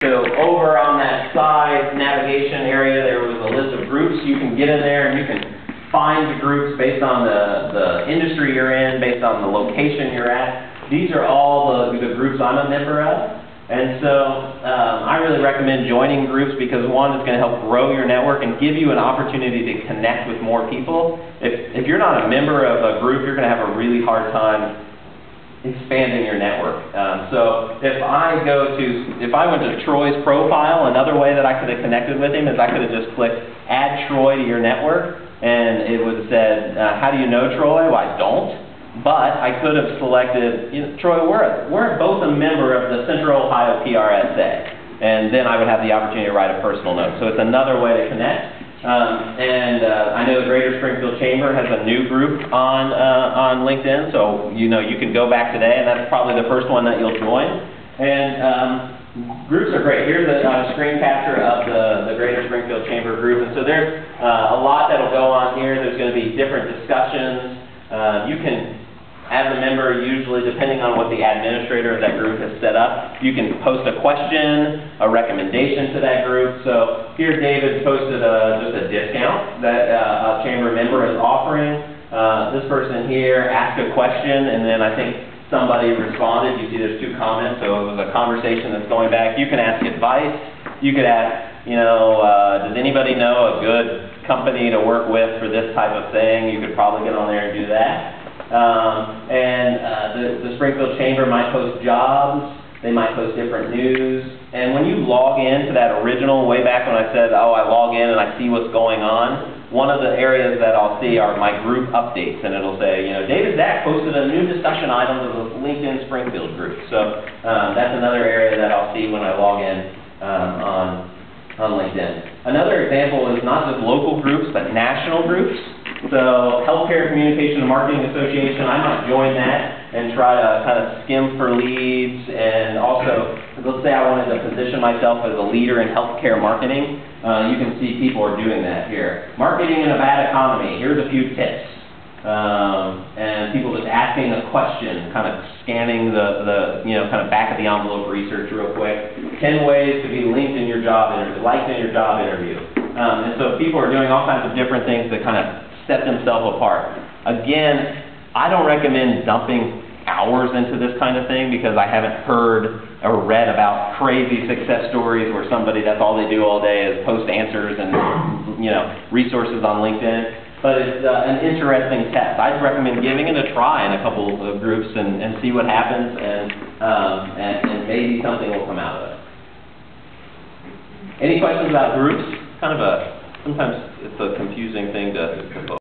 So over on that side navigation area, there was a list of groups. You can get in there and you can find groups based on the industry you're in, based on the location you're at. These are all the groups I'm a member of. And so I really recommend joining groups because one, it's going to help grow your network and give you an opportunity to connect with more people. If you're not a member of a group, you're going to have a really hard time expanding your network. So if I went to Troy's profile, another way that I could have connected with him is I could have just clicked add Troy to your network, and it would have said, how do you know Troy? Well, I don't. But I could have selected, Troy, we're both a member of the Central Ohio PRSA, and then I would have the opportunity to write a personal note. So it's another way to connect. I know the Greater Springfield Chamber has a new group on LinkedIn, so you can go back today, and that's probably the first one that you'll join. And groups are great. Here's a screen capture of the Greater Springfield Chamber group, and so there's a lot that'll go on here. There's going to be different discussions. You can, as a member, usually depending on what the administrator of that group has set up, you can post a question, a recommendation to that group. So here David posted just a discount that a chamber member is offering. This person here asked a question, and then I think somebody responded. You see there's two comments, so it was a conversation that's going back. You can ask advice. You could ask, does anybody know a good company to work with for this type of thing? You could probably get on there and do that. The Springfield Chamber might post jobs, they might post different news, and when you log in to that original, way back when I said, oh, I log in and I see what's going on, one of the areas that I'll see are my group updates, and it'll say, David Zach posted a new discussion item to the LinkedIn Springfield group. So that's another area that I'll see when I log in on LinkedIn. Another example is not just local groups, but national groups. So Healthcare Communication and Marketing Association, I might join that and try to kind of skim for leads. And also, let's say I wanted to position myself as a leader in healthcare marketing. You can see people are doing that here. Marketing in a bad economy, here's a few tips. And people just asking a question, kind of scanning the kind of back of the envelope research real quick. 10 ways to be linked in your job interview, liked in your job interview. And so people are doing all kinds of different things to kind of set themselves apart. Again, I don't recommend dumping hours into this kind of thing because I haven't heard or read about crazy success stories where somebody, that's all they do all day is post answers and resources on LinkedIn. But it's an interesting test. I'd recommend giving it a try in a couple of groups and see what happens, and maybe something will come out of it. Any questions about groups? Kind of sometimes it's a confusing thing to